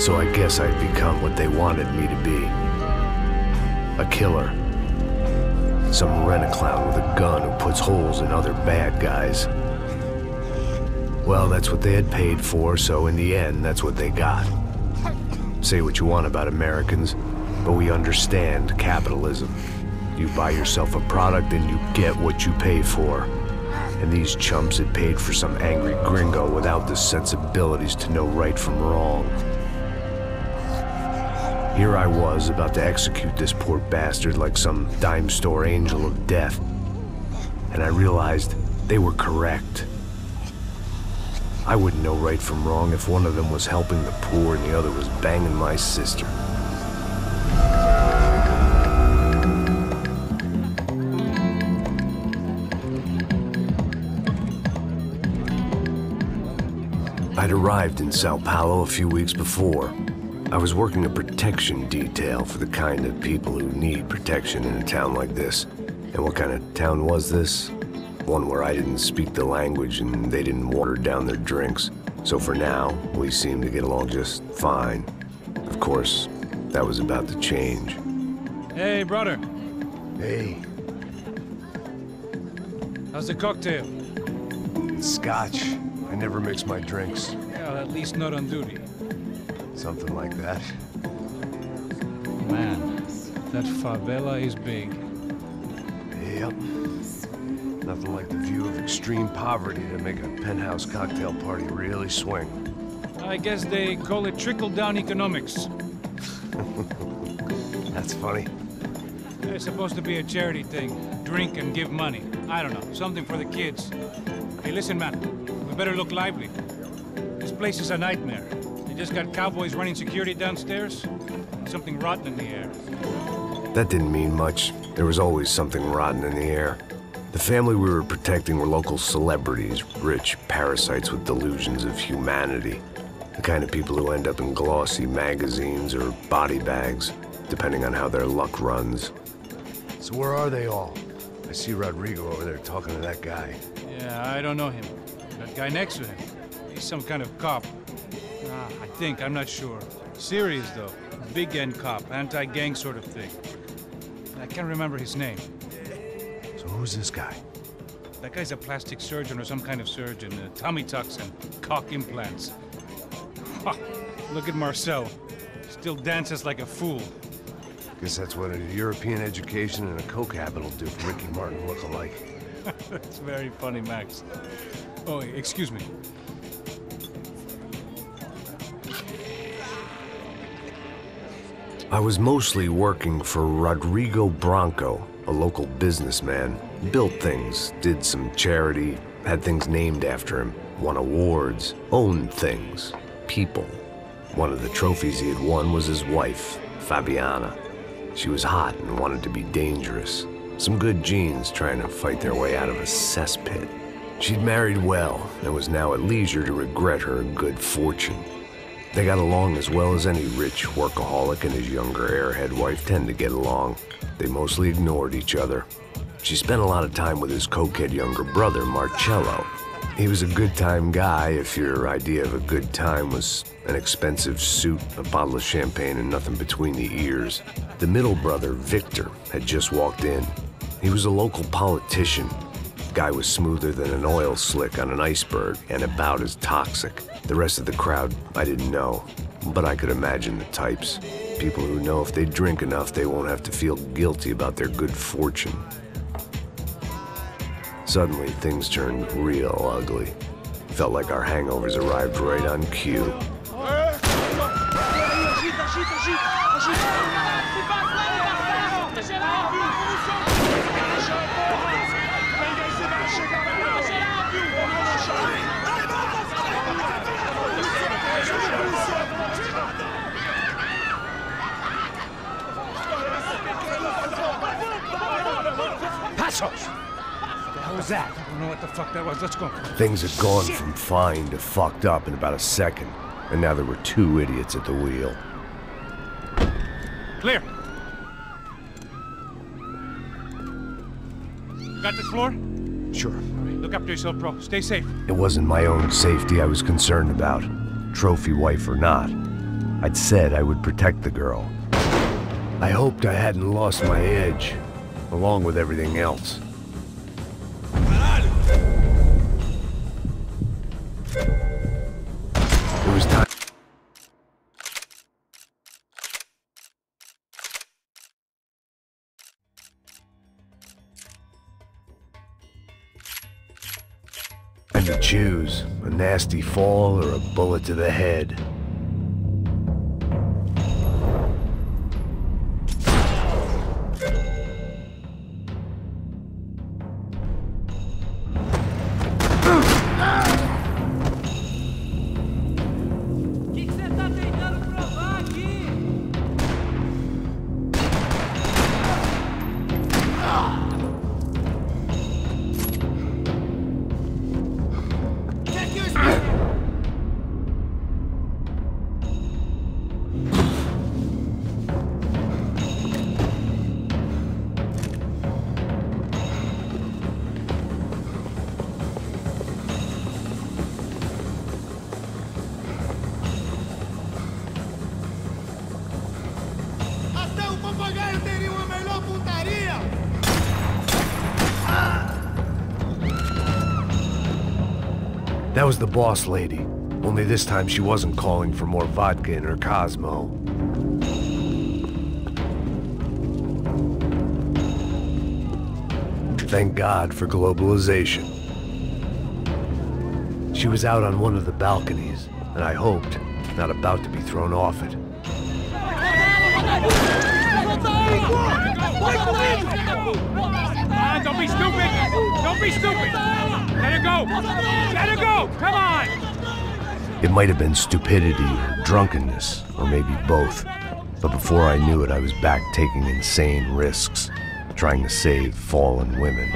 So I guess I'd become what they wanted me to be. A killer. Some rent-a-clown with a gun who puts holes in other bad guys. Well, that's what they had paid for, so in the end, that's what they got. Say what you want about Americans, but we understand capitalism. You buy yourself a product and you get what you pay for. And these chumps had paid for some angry gringo without the sensibilities to know right from wrong. Here I was, about to execute this poor bastard like some dime store angel of death. And I realized they were correct. I wouldn't know right from wrong if one of them was helping the poor and the other was banging my sister. I'd arrived in Sao Paulo a few weeks before. I was working a protection detail for the kind of people who need protection in a town like this. And what kind of town was this? One where I didn't speak the language and they didn't water down their drinks. So for now, we seemed to get along just fine. Of course, that was about to change. Hey, brother. Hey. How's the cocktail? It's scotch. I never mix my drinks. Well, at least not on duty. Something like that. Man, that favela is big. Yep. Nothing like the view of extreme poverty to make a penthouse cocktail party really swing. I guess they call it trickle-down economics. That's funny. It's supposed to be a charity thing. Drink and give money. I don't know, something for the kids. Hey, listen, man. We better look lively. This place is a nightmare. They just got cowboys running security downstairs. And something rotten in the air. That didn't mean much. There was always something rotten in the air. The family we were protecting were local celebrities, rich parasites with delusions of humanity. The kind of people who end up in glossy magazines or body bags, depending on how their luck runs. So where are they all? I see Rodrigo over there talking to that guy. Yeah, I don't know him. That guy next to him. He's some kind of cop. I think, I'm not sure. Serious, though. Big end cop, anti-gang sort of thing. I can't remember his name. So who's this guy? That guy's a plastic surgeon or some kind of surgeon. Tummy tucks and cock implants. Look at Marcel. Still dances like a fool. Guess that's what a European education and a coke habit will do for Ricky Martin look-alike. That's very funny, Max. Oh, excuse me. I was mostly working for Rodrigo Branco, a local businessman. Built things, did some charity, had things named after him, won awards, owned things, people. One of the trophies he had won was his wife, Fabiana. She was hot and wanted to be dangerous. Some good genes trying to fight their way out of a cesspit. She'd married well and was now at leisure to regret her good fortune. They got along as well as any rich workaholic and his younger airhead wife tend to get along. They mostly ignored each other. She spent a lot of time with his cokehead younger brother, Marcello. He was a good-time guy if your idea of a good time was an expensive suit, a bottle of champagne, and nothing between the ears. The middle brother, Victor, had just walked in. He was a local politician. Guy was smoother than an oil slick on an iceberg and about as toxic. The rest of the crowd, I didn't know, but I could imagine the types. People who know if they drink enough, they won't have to feel guilty about their good fortune. Suddenly, things turned real ugly. Felt like our hangovers arrived right on cue. Passos! What was that? I don't know what the fuck that was. Let's go. Things had gone from fine to fucked up in about a second, and now there were two idiots at the wheel. Clear. You got this floor? Sure. All right, look after yourself, bro. Stay safe. It wasn't my own safety I was concerned about, trophy wife or not. I'd said I would protect the girl. I hoped I hadn't lost my edge, along with everything else. It was time. And to choose a nasty fall or a bullet to the head. That was the boss lady, only this time she wasn't calling for more vodka in her Cosmo. Thank God for globalization. She was out on one of the balconies, and I hoped not about to be thrown off it. Don't be stupid! Don't be stupid! Let her go! Let her go! Come on! It might have been stupidity or drunkenness, or maybe both. But before I knew it, I was back taking insane risks, trying to save fallen women.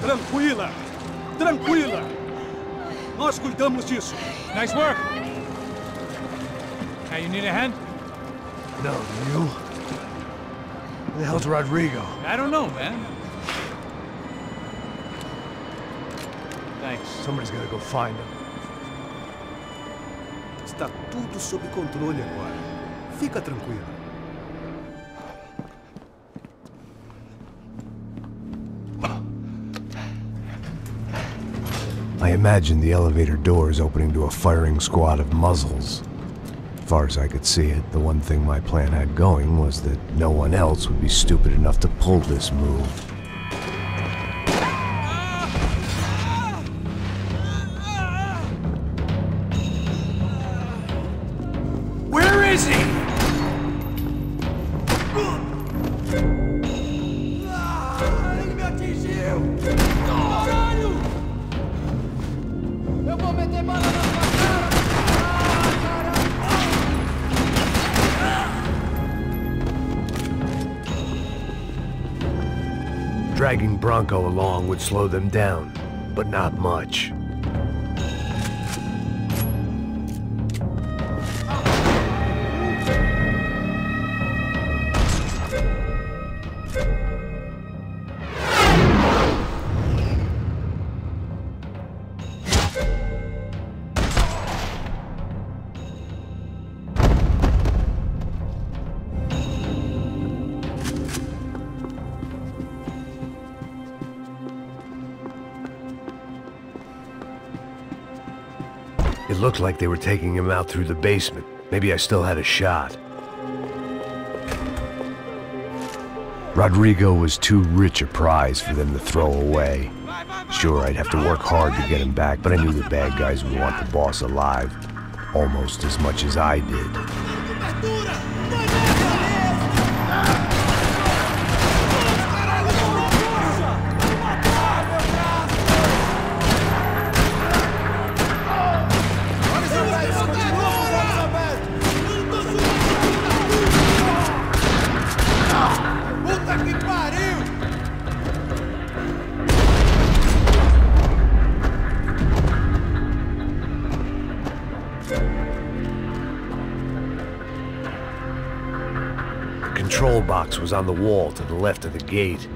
Tranquila! Tranquila! Nós cuidamos disso. Nice work! Hey, you need a hand? No, you? Who the hell's Rodrigo? I don't know, man. Thanks. Somebody's gotta go find him. Está tudo sob controle agora. Fica tranquila. I imagined the elevator doors opening to a firing squad of muzzles. As far as I could see it, the one thing my plan had going was that no one else would be stupid enough to pull this move. Where is he? Ele me atingiu! Caralho! Eu vou meter bala na sua cara! Dragging Bronco along would slow them down, but not much. It looked like they were taking him out through the basement. Maybe I still had a shot. Rodrigo was too rich a prize for them to throw away. Sure, I'd have to work hard to get him back, but I knew the bad guys would want the boss alive, almost as much as I did. control box was on the wall to the left of the gate.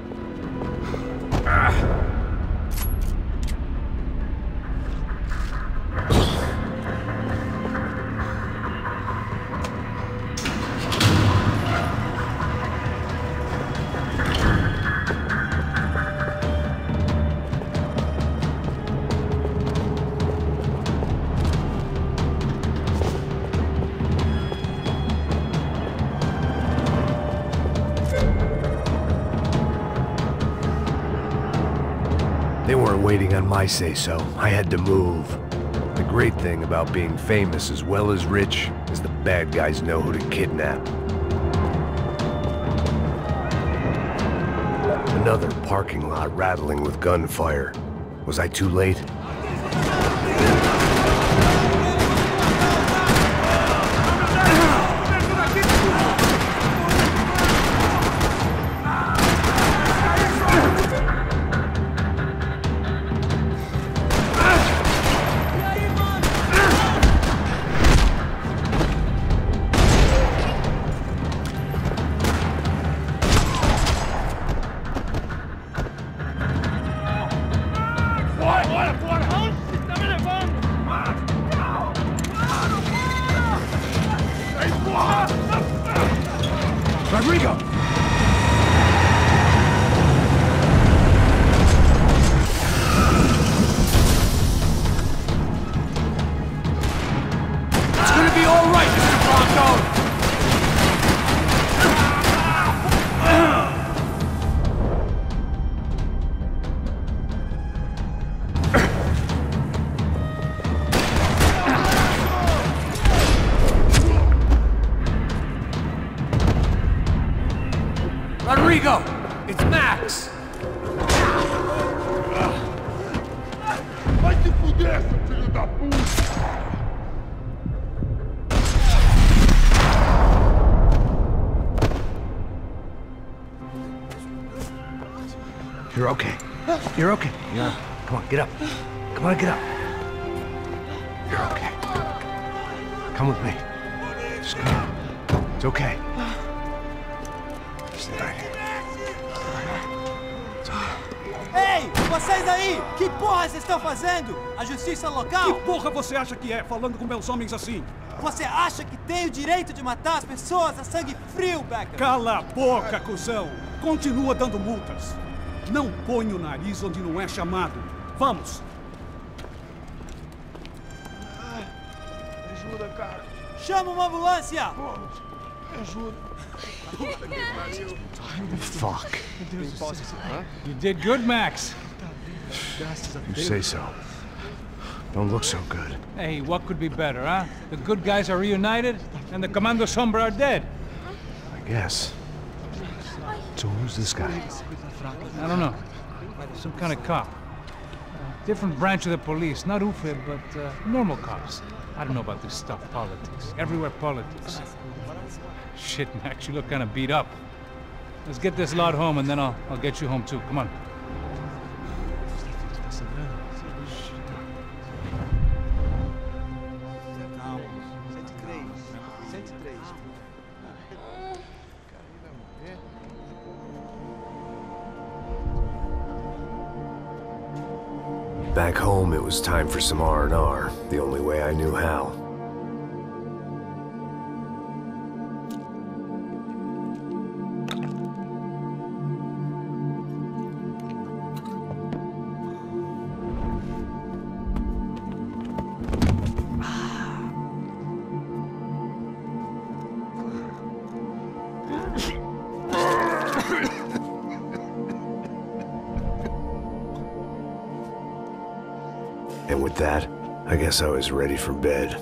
They weren't waiting on my say-so. I had to move. The great thing about being famous as well as rich is the bad guys know who to kidnap. Another parking lot rattling with gunfire. Was I too late? Rodrigo! It's gonna be all right, Mr. Bronco! Rodrigo! It's Max! Vai se fuder, seu filho da puta! You're okay. You're okay. Yeah. Come on, get up. Come on, get up. You're okay. Come with me. Just come on. It's okay. Stay right here. It's okay. Ei, vocês aí! Que porra vocês estão fazendo? A justiça local? Que porra você acha que é, falando com meus homens assim? Você acha que tem o direito de matar as pessoas a sangue frio, Becker? Cala a boca, cuzão! Continua dando multas. Não põe o nariz onde não é chamado. Vamos! Ajuda, cara. Chama uma ambulância! Vamos. Me ajuda. Fuck. You did good, Max. You say so. Don't look so good. Hey, what could be better, huh? The good guys are reunited, and the Commando Sombra are dead. I guess. So who's this guy? I don't know. Some kind of cop. Different branch of the police. Not UFE, but normal cops. I don't know about this stuff, politics. Everywhere politics. Shit, Max, you look kind of beat up. Let's get this lot home, and then I'll get you home too. Come on. Back home, it was time for some R&R, the only way I knew how. And with that, I guess I was ready for bed.